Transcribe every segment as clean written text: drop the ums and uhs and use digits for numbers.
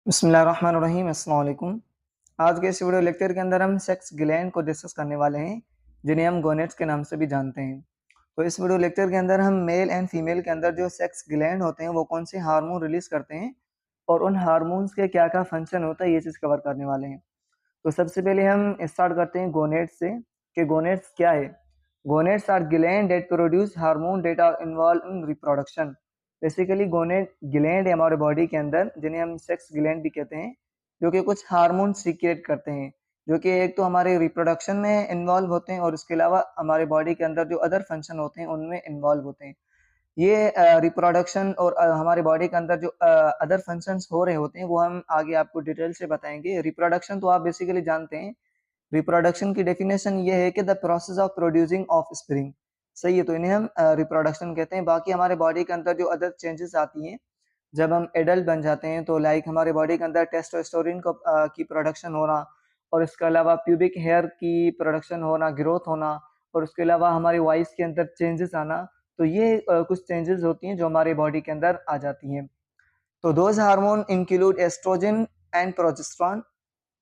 बिस्मिल्लाहिर्रहमानिर्रहीम अस्सलाम वालेकुम। आज के इस वीडियो लेक्चर के अंदर हम सेक्स ग्लैंड को डिस्कस करने वाले हैं, जिन्हें हम गोनेट्स के नाम से भी जानते हैं। तो इस वीडियो लेक्चर के अंदर हम मेल एंड फीमेल के अंदर जो सेक्स ग्लैंड होते हैं वो कौन से हार्मोन रिलीज करते हैं और उन हार्मोन्स के क्या-क्या फंक्शन होता है, ये चीज़ कवर करने वाले हैं। तो सबसे पहले हम स्टार्ट करते हैं गोनेट्स से कि गोनेट्स क्या है। Gonads are gland that produce hormone that are involve in reproduction. Basically gonad gland है हमारे बॉडी के अंदर, जिन्हें हम सेक्स ग्लैंड भी कहते हैं, जो कि कुछ हार्मोन सीक्रेट करते हैं, जो कि एक तो हमारे रिप्रोडक्शन में इन्वॉल्व होते हैं और उसके अलावा हमारे बॉडी के अंदर जो अदर फंक्शन होते हैं उनमें इन्वॉल्व होते हैं। ये रिप्रोडक्शन और हमारे बॉडी के अंदर जो अदर फंक्शंस हो रहे होते हैं वो हम आगे आपको डिटेल से बताएंगे। रिप्रोडक्शन तो आप बेसिकली जानते हैं। रिप्रोडक्शन की डेफिनेशन ये है कि the process of producing of spring. सही है, तो इन्हें हम रिप्रोडक्शन कहते हैं। बाकी हमारे बॉडी के अंदर जो अदर चेंजेस आती हैं जब हम एडल्ट बन जाते हैं, तो लाइक हमारे बॉडी के अंदर टेस्टोस्टेरोन की प्रोडक्शन होना और इसके अलावा प्यूबिक हेयर की प्रोडक्शन होना, ग्रोथ होना और उसके अलावा हमारी वॉइस के अंदर चेंजेस आना। तो ये कुछ चेंजेस होती हैं जो हमारे बॉडी के अंदर आ जाती हैं। तो those hormone include estrogen and progesterone.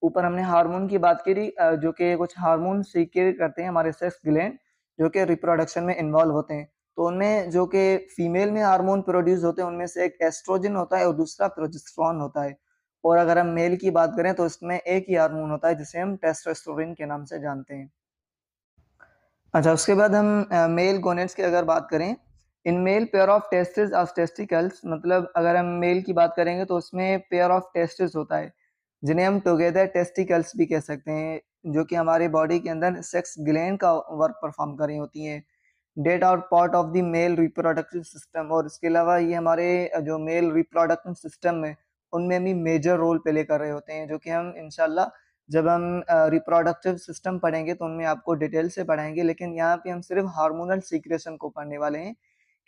ऊपर हमने हार्मोन की बात करी, जो कि कुछ हार्मोन सीक्रेट करते हैं हमारे सेक्स ग्लैंड, जो कि रिप्रोडक्शन में इन्वॉल्व होते हैं। तो उनमें जो कि फीमेल में हार्मोन प्रोड्यूस होते हैं उनमें से एक एस्ट्रोजन होता है और दूसरा प्रोजेस्टेरॉन होता है। और अगर हम मेल की बात करें तो इसमें एक ही हार्मोन होता है जिसे हम टेस्टोस्टेरोन के नाम से जानते हैं। अच्छा, उसके बाद हम मेल गोनेट्स की अगर बात करें, in male pair of testis or testicles. मतलब अगर हम मेल की बात करेंगे तो उसमें पेयर ऑफ टेस्टिस होता है, जिन्हें हम टुगेदर टेस्टिकल्स भी कह सकते हैं, जो कि हमारे बॉडी के अंदर सेक्स ग्लैंड का वर्क परफॉर्म कर रही होती हैं। डेट और part of the male reproductive system, और इसके अलावा ये हमारे जो मेल रिप्रोडक्टिव सिस्टम है उनमें भी मेजर रोल प्ले कर रहे होते हैं, जो कि हम इंशाल्लाह जब हम रिप्रोडक्टिव सिस्टम पढ़ेंगे तो उनमें आपको डिटेल से पढ़ाएंगे। लेकिन यहाँ पे हम सिर्फ हार्मोनल सीक्रेशन को पढ़ने वाले हैं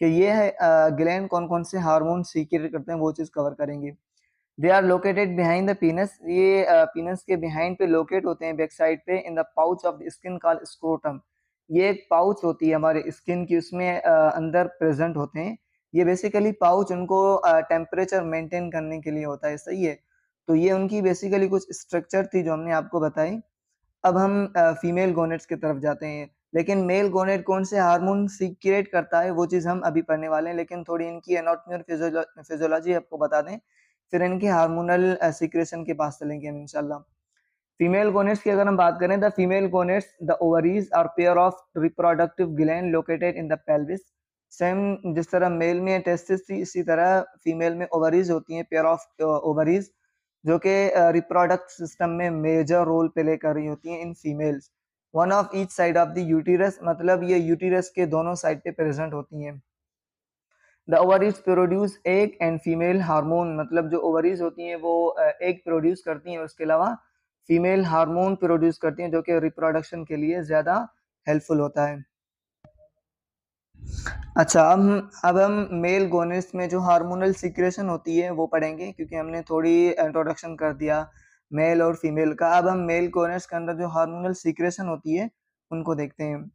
कि ये है ग्लैंड कौन कौन से हार्मोन सीक्रेट करते हैं, वो चीज़ कवर करेंगे। They are located behind the penis. ये पीनस के बिहाइंड पे लोकेट होते हैं, बैक साइड पे, in the pouch of the skin called scrotum. ये एक पाउच होती है हमारे स्किन की, उसमें अंदर प्रेजेंट होते हैं। ये बेसिकली पाउच उनको टेम्परेचर मेंटेन करने के लिए होता है। सही है, तो ये उनकी बेसिकली कुछ स्ट्रक्चर थी जो हमने आपको बताई। अब हम फीमेल गोनेट्स की तरफ जाते हैं। लेकिन मेल गोनेट कौन से हार्मोन सीक्रेट करता है वो चीज़ हम अभी पढ़ने वाले हैं, लेकिन थोड़ी इनकी एनाटॉमी और फिजियोलॉजी आपको बता दें, फिर इनके हार्मोनल सीक्रेशन के पास चलेंगे हम इंशाल्लाह। फीमेल गोनेट्स की अगर हम बात करें, the female gonads the ovaries are pair of reproductive gland located in the pelvis. Same जिस तरह मेल में टेस्टिस थी, इसी तरह फीमेल में ओवरीज होती हैं, पेयर ऑफ ओवरीज, जो कि रिप्रोडक्ट सिस्टम में मेजर रोल प्ले कर रही होती हैं in females. One of each side of the uterus, मतलब ये यूटिरस के दोनों साइड पे प्रेजेंट होती हैं। The ovaries produce egg and female hormone, मतलब जो ओवरीज होती हैं वो एग प्रोड्यूस करती हैं, उसके अलावा फीमेल हार्मोन प्रोड्यूस करती हैं, जो कि रिप्रोडक्शन के लिए ज़्यादा हेल्पफुल होता है। अच्छा, अब हम मेल गोनेट्स में जो हार्मोनल सीक्रेशन होती है वो पढ़ेंगे, क्योंकि हमने थोड़ी इंट्रोडक्शन कर दिया मेल और फीमेल का। अब हम मेल गोनेट्स के अंदर जो हार्मोनल सीक्रेशन होती है उनको देखते हैं।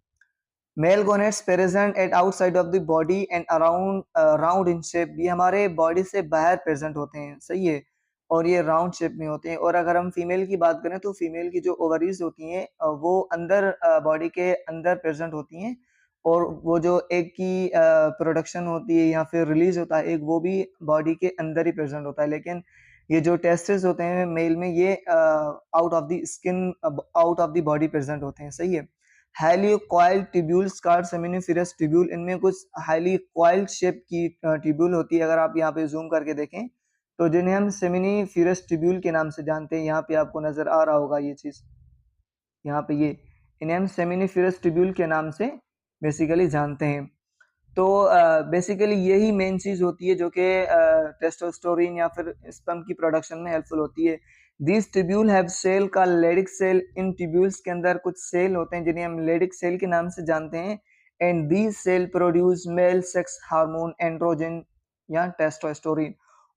Male gonads present at outside of the body and around round in shape. ये हमारे बॉडी से बाहर प्रेजेंट होते हैं। सही है, और ये राउंड शेप में होते हैं। और अगर हम फीमेल की बात करें तो फीमेल की जो ओवरीज होती हैं वो अंदर बॉडी के अंदर प्रेजेंट होती हैं, और वो जो एग की प्रोडक्शन होती है या फिर रिलीज होता है एग, वो भी बॉडी के अंदर ही प्रेजेंट होता है। लेकिन ये जो टेस्टिस होते हैं मेल में, ये out of the skin, out of the body present होते हैं। सही है। Highly coiled tubules card seminiferous tubule, इनमें कुछ हाईली कॉइल्ड शेप की ट्यूब्यूल होती है। अगर आप यहाँ पे जूम करके देखें तो जिन्हें हम सेमिनिफेरस ट्यूब्यूल के नाम से जानते हैं, यहाँ पे आपको नजर आ रहा होगा ये चीज, यहाँ पे ये, इन्हें हम सेमिनिफेरस ट्यूब्यूल के नाम से बेसिकली जानते हैं। तो बेसिकली यही मेन चीज होती है जो कि टेस्टोस्टेरोन या फिर स्पर्म की प्रोडक्शन में हेल्पफुल होती है। दीज ट्यूब्यूल हैव सेल का लेडिक सेल। इन ट्यूब्यूल्स के अंदर कुछ सेल होते हैं जिन्हें हम लेडिक सेल के नाम से जानते हैं। And these cell produce male sex hormone androgen या टेस्टोस्टेरोन।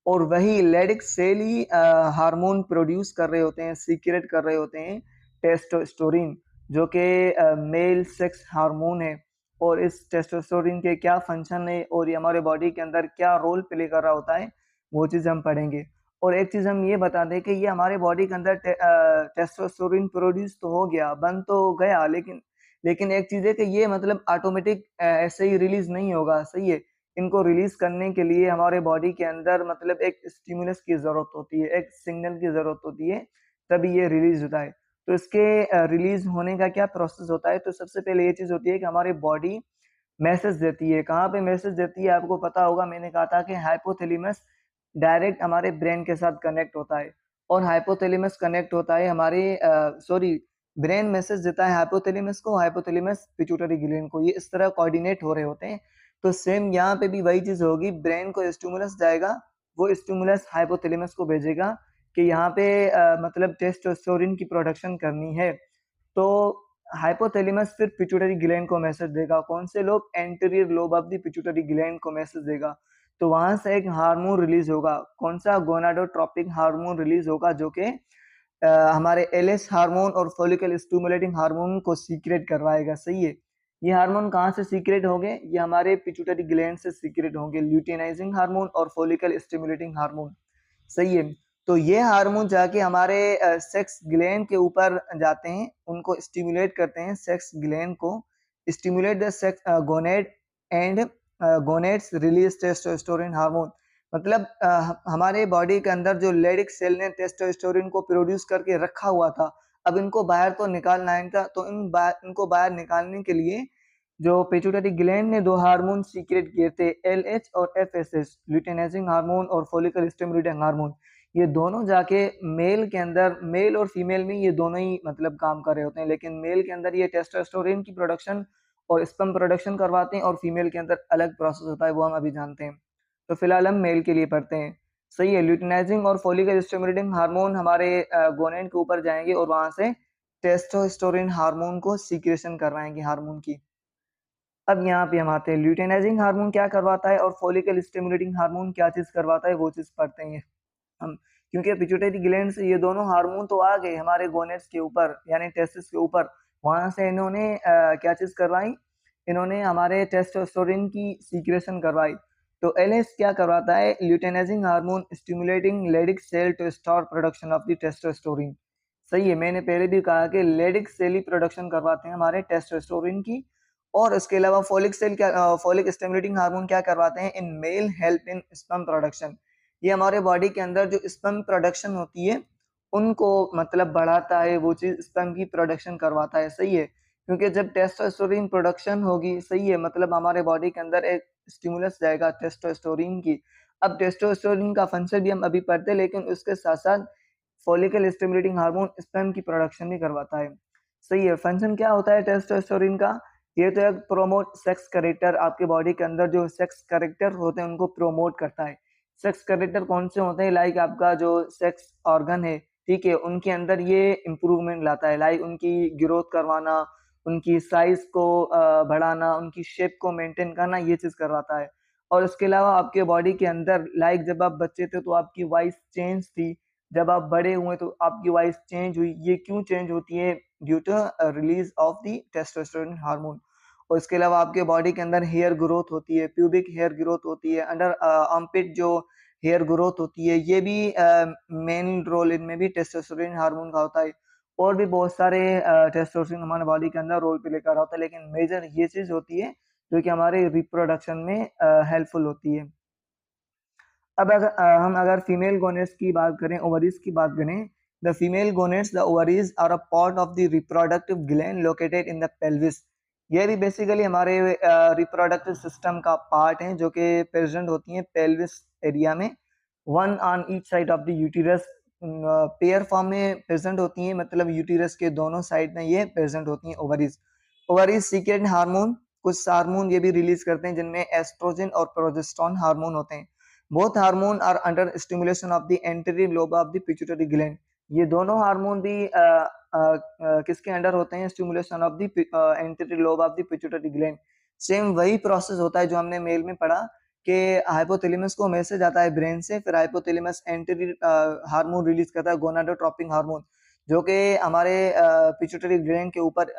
और वही लेडिक सेल ही हार्मोन प्रोड्यूस कर रहे होते हैं, सीक्रेट कर रहे होते हैं टेस्टोस्टेरोन, जो कि मेल सेक्स हार्मोन है। और इस टेस्टोस्टेरोन के क्या फंक्शन है और ये हमारे बॉडी के अंदर क्या रोल प्ले कर रहा होता है, वो चीज़ हम पढ़ेंगे। और एक चीज़ हम ये बता दें कि ये हमारे बॉडी के अंदर टेस्टोस्टेरोन प्रोड्यूस तो हो गया, बन तो गया, लेकिन एक चीज़ है कि ये मतलब ऑटोमेटिक ऐसे ही रिलीज़ नहीं होगा, सही है? इनको रिलीज़ करने के लिए हमारे बॉडी के अंदर मतलब एक स्टिमुलस की ज़रूरत होती है, एक सिग्नल की ज़रूरत होती है, तभी ये रिलीज़ होता है। तो इसके रिलीज़ होने का क्या प्रोसेस होता है? तो सबसे पहले ये चीज़ होती है कि हमारी बॉडी मैसेज देती है। कहाँ पे मैसेज देती है आपको पता होगा, मैंने कहा था कि हाइपोथैलेमस डायरेक्ट हमारे ब्रेन के साथ कनेक्ट होता है और हाइपोथैलेमस कनेक्ट होता है हमारे सॉरी ब्रेन मैसेज देता है हाइपोथैलेमस को, हाइपोथैलेमस पिट्यूटरी ग्लैंड को, ये इस तरह कोऑर्डिनेट हो रहे होते हैं। तो सेम यहाँ पे भी वही चीज़ होगी, ब्रेन को स्टिमुलस जाएगा, वो स्टिमुलस हाइपोथैलेमस को भेजेगा कि यहाँ पे मतलब टेस्टोस्टेरोन की प्रोडक्शन करनी है। तो हाइपोथैलेमस फिर पिट्यूटरी ग्लैंड को मैसेज देगा, कौन से lobe? Anterior lobe of the pituitary gland को मैसेज देगा। तो वहाँ से एक हार्मोन रिलीज़ होगा, कौन-सा? गोनाडोट्रोपिक हार्मोन रिलीज़ होगा जो कि हमारे एलएच हार्मोन और फॉलिकल स्टिमुलेटिंग हार्मोन को सीक्रेट करवाएगा, सही है? ये हार्मोन कहाँ से सीक्रेट होंगे? ये हमारे पिट्यूटरी ग्लैंड से सीक्रेट होंगे, ल्यूटिनाइजिंग हार्मोन और फॉलिकल स्टिमुलेटिंग हार्मोन, सही है? तो ये हार्मोन जाके हमारे सेक्स ग्लैंड के ऊपर जाते हैं, उनको स्टिमुलेट करते हैं, सेक्स ग्लैंड को stimulate the sex gonad and gonads release testosterone hormone. मतलब हमारे बॉडी के अंदर जो लेडिक सेल ने टेस्टोस्टेरोन को प्रोड्यूस करके रखा हुआ था, अब इनको बाहर तो निकालना है था, तो इनको बाहर निकालने के लिए जो पिट्यूटरी ग्लैंड ने 2 हार्मोन सीक्रेट किए थे, एलएच और एफएसएच, ल्यूटिनाइजिंग हार्मोन और फॉलिकल स्टिमुलेटिंग हार्मोन। ये दोनों जाके मेल के अंदर, मेल और फीमेल में ये दोनों ही मतलब काम कर रहे होते हैं, लेकिन मेल के अंदर ये टेस्टोस्टेरोन की प्रोडक्शन और स्पर्म प्रोडक्शन करवाते हैं और फीमेल के अंदर अलग प्रोसेस होता है, वो हम अभी जानते हैं। तो फिलहाल हम मेल के लिए पढ़ते हैं। सही है, ल्यूटिनाइजिंग और फॉलिकल स्टिमुलेटिंग हार्मोन हमारे गोनैड के ऊपर जाएँगे और वहाँ से टेस्टोस्टेरोन हार्मोन को सीक्रेशन करवाएँगे हार्मोन की। अब यहाँ पे हम आते हैं, ल्यूटिनाइजिंग हार्मोन क्या करवाता है और फॉलिकल स्टिमुलेटिंग हार्मोन क्या चीज़ करवाता है, वो चीज़ पढ़ते हैं हम। क्योंकि पिट्यूटरी ग्लैंड से ये दोनों हार्मोन तो आ गए हमारे गोनेड्स के ऊपर, यानी टेस्टिस के ऊपर, वहाँ से इन्होंने क्या चीज़ करवाई? इन्होंने हमारे टेस्टोस्टेरोन की सीक्रेशन करवाई। तो एलएच क्या करवाता है? Luteinizing hormone stimulating Leydig cell to start production of the testosterone. सही है, मैंने पहले भी कहा कि लेडिक सेल ही प्रोडक्शन करवाते हैं हमारे टेस्टोस्टेरोन की, और इसके अलावा फॉलिक स्टिमुलेटिंग हार्मोन क्या करवाते हैं? In male help in sperm production. ये हमारे बॉडी के अंदर जो स्पर्म प्रोडक्शन होती है, उनको मतलब बढ़ाता है, वो चीज़ स्पर्म की प्रोडक्शन करवाता है, सही है? क्योंकि जब टेस्टोस्टेरोन प्रोडक्शन होगी, सही है, मतलब हमारे बॉडी के अंदर एक स्टिमुलस जाएगा टेस्टोस्टेरोन की। अब टेस्टोस्टेरोन का फंक्शन भी हम अभी पढ़ते हैं, लेकिन उसके साथ-साथ फॉलिकल स्टिमुलेटिंग हार्मोन स्पर्म की प्रोडक्शन भी करवाता है। सही है, फंक्शन क्या होता है टेस्टोस्टेरोन का? ये तो एक प्रोमोट सेक्स कैरेक्टर, आपके बॉडी के अंदर जो सेक्स कैरेक्टर होते हैं उनको प्रोमोट करता है। सेक्स कैरेक्टर कौन से होते हैं? लाइक आपका जो सेक्स ऑर्गन है, ठीक है, उनके अंदर ये इम्प्रूवमेंट लाता है, लाइक उनकी ग्रोथ करवाना, उनकी साइज़ को बढ़ाना, उनकी शेप को मेंटेन करना, ये चीज़ करवाता है। और उसके अलावा आपके बॉडी के अंदर, लाइक जब आप बच्चे थे तो आपकी वॉइस चेंज थी, जब आप बड़े हुए तो आपकी वॉइस चेंज हुई, ये क्यों चेंज होती है? Due to release of the testosterone hormone. और इसके अलावा आपके बॉडी के अंदर हेयर ग्रोथ होती है, प्यूबिक हेयर ग्रोथ होती है, अंडर आर्मपिट जो हेयर ग्रोथ होती है, ये भी मेन रोल इनमें भी टेस्टोस्टेरोन हार्मोन का होता है। और भी बहुत सारे टेस्टोस्टेरोन हमारे बॉडी के अंदर रोल प्ले कर रहा होता है, लेकिन मेजर ये चीज़ होती है जो कि हमारे रिप्रोडक्शन में हेल्पफुल होती है। अब हम अगर फीमेल गोनेड्स की बात करें, ओवरीज की बात करें, the female gonads, the ovaries are a part of the reproductive gland located in the pelvis. ये भी बेसिकली हमारे रिप्रोडक्टिव सिस्टम का पार्ट है जो कि प्रेजेंट होती हैं पेल्विस एरिया में, one on each side of the uterus, pair form में प्रेजेंट होती हैं, मतलब यूटिरस के दोनों साइड में ये प्रेजेंट होती हैं ओवरीज। ओवरीज सीक्रेट हार्मोन, कुछ हार्मोन ये भी रिलीज करते हैं जिनमें एस्ट्रोजन और प्रोजेस्टेरोन हार्मोन होते हैं। Both hormone are under stimulation of the anterior lobe of the pituitary gland. ये दोनों हार्मोन भी किसके अंडर होते हैं? Stimulation of the anterior lobe of the pituitary gland. Same वही प्रोसेस होता है जो हमने मेल में पढ़ा कि हाइपोथैलेमस को मैसेज आता है ब्रेन से, फिर हाइपोथैलेमस एंटीरियर हार्मोन रिलीज करता है, गोनाडोट्रोपिन हार्मोन, जो कि हमारे पिट्यूटरी ग्लैंड के ऊपर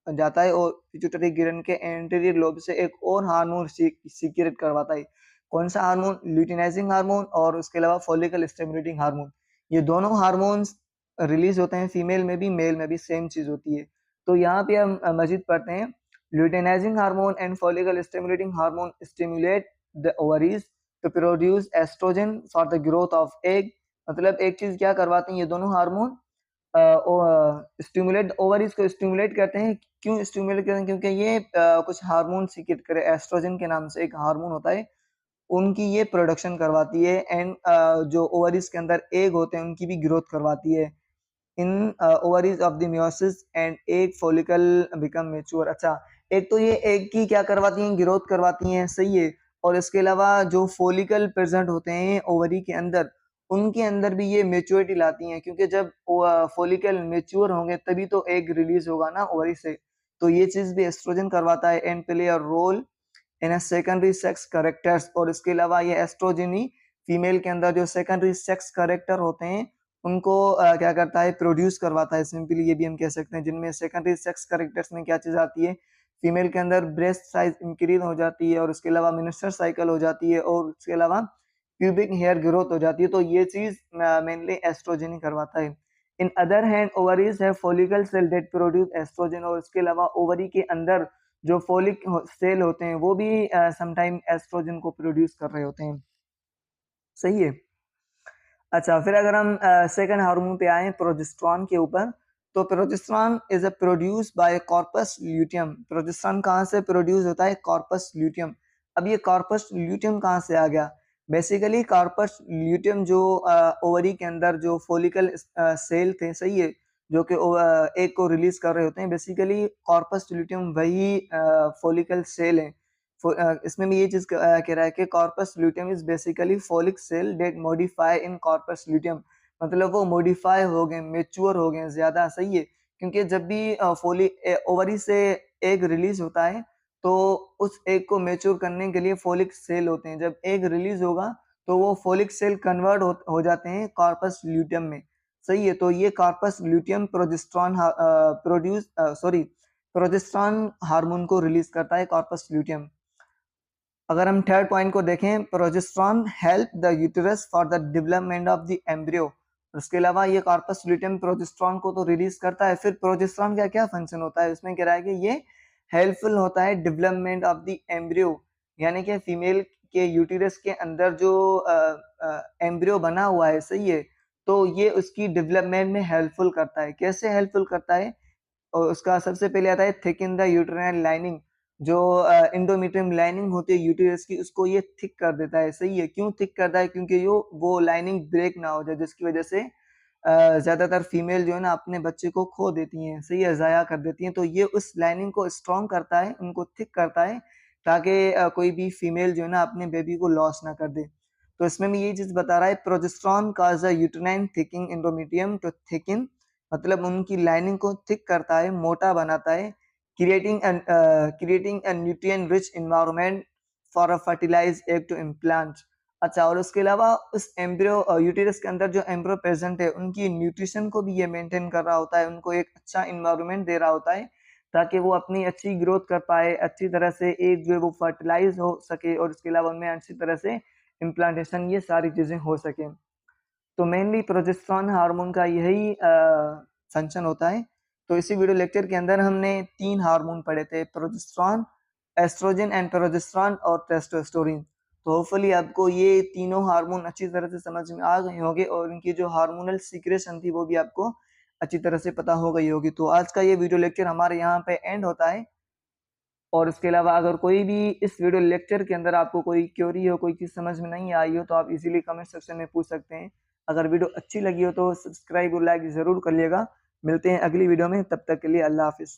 जाता है और पिट्यूटरी ग्लैंड के एंटीरियर लोब से एक और हार्मोन सीक्रेट करवाता है। कौन सा हार्मोन? ल्यूटिनाइजिंग हार्मोन और उसके अलावा फॉलिकल स्टिमुलेटिंग हार्मोन। ये दोनों हार्मोन्स रिलीज होते हैं फीमेल में भी मेल में भी, सेम चीज होती है। तो यहाँ पे हम मजीद पढ़ते हैं, luteinizing hormone and follicle stimulating hormone stimulate the ovaries to produce estrogen for the growth of egg. मतलब एक चीज क्या करवाते हैं ये दोनों हार्मोन? स्टिमुलेट, ओवरीज को स्टिमुलेट करते हैं। क्यों स्टिमुलेट करते हैं? क्योंकि ये कुछ हार्मोन सीक्रेट करे, एस्ट्रोजन के नाम से एक हार्मोन होता है, उनकी ये प्रोडक्शन करवाती है। एंड जो ओवरीज के अंदर एग होते हैं उनकी भी ग्रोथ करवाती है। In ovaries of the meiosis and egg follicle become mature. अच्छा, एक तो ये एग की क्या करवाती हैं? ग्रोथ करवाती हैं, सही है। और इसके अलावा जो फॉलिकल प्रेजेंट होते हैं ओवरी के अंदर, उनके अंदर भी ये मेच्योरिटी लाती हैं, क्योंकि जब फॉलिकल मेच्योर होंगे तभी तो एग रिलीज होगा ना ओवरी से। तो ये चीज भी एस्ट्रोजन करवाता है and play a role in secondary sex characters. और इसके अलावा ये एस्ट्रोजन ही फीमेल के अंदर जो सेकेंडरी सेक्स करेक्टर होते हैं उनको क्या करता है? प्रोड्यूस करवाता है। सिंपली ये भी हम कह सकते हैं, जिनमें सेकेंडरी सेक्स करेक्टर्स में क्या चीज आती है? फीमेल के अंदर ब्रेस्ट साइज इंक्रीज हो जाती है, और उसके अलावा मिनिस्टर साइकिल हो जाती है, और उसके अलावा प्यूबिक हेयर ग्रोथ हो जाती है। तो ये चीज मेनली एस्ट्रोजन ही करवाता है। इन अदर हैंड ओवरीज है follicle cell that produce estrogen. और उसके अलावा ओवरी के अंदर जो फोलिक सेल होते हैं वो भी समटाइम एस्ट्रोजन को प्रोड्यूस कर रहे होते हैं, सही है। अच्छा, फिर अगर हम सेकंड हार्मोन पे आए प्रोजेस्टेरॉन के ऊपर, तो progesterone is a produce by corpus luteum. Progesterone कहाँ से प्रोड्यूस होता है? Corpus luteum. अब ये कॉर्पस ल्यूटियम कहाँ से आ गया? बेसिकली कॉर्पस ल्यूटियम जो ओवरी के अंदर जो फोलिकल सेल थे, सही है, जो कि एग को रिलीज कर रहे होते हैं, बेसिकली कॉर्पस ल्यूटियम वही फोलिकल सेल है। इसमें भी ये चीज कह रहा है कि corpus luteum is basically follicle cell that modify in corpus luteum. मतलब वो मॉडिफाई हो गए, मेच्योर हो गए ज्यादा, सही है। क्योंकि जब भी ओवरी से एग रिलीज होता है तो उस एग को मेच्योर करने के लिए फॉलिक सेल होते हैं। जब एग रिलीज होगा तो वो फॉलिक सेल कन्वर्ट हो जाते हैं कॉर्पस ल्यूटियम में, सही है। तो ये कॉर्पस ल्यूटियम प्रोजेस्टेरॉन हार्मोन को रिलीज करता है, कॉर्पस ल्यूटियम। अगर हम थर्ड पॉइंट को देखें, progesterone help the uterus for the development of the embryo. उसके अलावा ये कॉर्पस ल्यूटियम प्रोजेस्टेरॉन को तो रिलीज करता है। फिर प्रोजेस्टेरॉन का क्या फंक्शन होता है? उसमें कह रहा है कि ये हेल्पफुल होता है डेवलपमेंट ऑफ द एम्ब्रियो, यानी कि फीमेल के यूटेरस के अंदर जो एम्ब्रियो बना हुआ है, सही है, तो ये उसकी डेवलपमेंट में हेल्पफुल करता है। कैसे हेल्पफुल करता है? और उसका सबसे पहले आता है thick in the uterine lining. जो एंडोमेट्रियम लाइनिंग होती है यूटेरस की, उसको ये थिक कर देता है, सही है। क्यों थिक करता है? क्योंकि वो लाइनिंग ब्रेक ना हो जाए, जिसकी वजह से ज्यादातर फीमेल जो है ना अपने बच्चे को खो देती हैं, सही है, जाया कर देती हैं। तो ये उस लाइनिंग को स्ट्रॉन्ग करता है, उनको थिक करता है, ताकि कोई भी फीमेल जो है ना अपने बेबी को लॉस ना कर दे। तो इसमें भी यही चीज बता रहा है, progesterone causes the uterine thickening endometrium to thicken. मतलब उनकी लाइनिंग को थिक करता है, मोटा बनाता है, creating a nutrient rich environment for a fertilize egg to implant. अच्छा, और उसके अलावा उस एम्ब्रियो यूटेरस के अंदर जो एम्ब्रियो प्रेजेंट है उनकी न्यूट्रिशन को भी ये मेंटेन कर रहा होता है, उनको एक अच्छा इन्वायरमेंट दे रहा होता है, ताकि वो अपनी अच्छी ग्रोथ कर पाए, अच्छी तरह से एग जो है वो फर्टिलाइज हो सके, और उसके अलावा उनमें अच्छी तरह से इम्प्लांटेशन, ये सारी चीजें हो सके। तो मेनली प्रोजेस्टेरॉन हार्मोन का यही फंक्शन होता है। तो इसी वीडियो लेक्चर के अंदर हमने 3 हार्मोन पढ़े थे, प्रोजेस्टेरॉन, एस्ट्रोजन एंड प्रोजेस्टेरॉन और टेस्टोस्टेरोन। तो होपफुली आपको ये तीनों हार्मोन अच्छी तरह से समझ में आ गए होंगे, और इनकी जो हार्मोनल सीक्रेशन थी वो भी आपको अच्छी तरह से पता हो गई होगी। तो आज का ये वीडियो लेक्चर हमारे यहाँ पे एंड होता है। और इसके अलावा अगर कोई भी इस वीडियो लेक्चर के अंदर आपको कोई क्वेरी हो, कोई चीज़ समझ में नहीं आई हो, तो आप इजीली कमेंट सेक्शन में पूछ सकते हैं। अगर वीडियो अच्छी लगी हो तो सब्सक्राइब और लाइक ज़रूर करिएगा। मिलते हैं अगली वीडियो में, तब तक के लिए अल्लाह हाफिज़।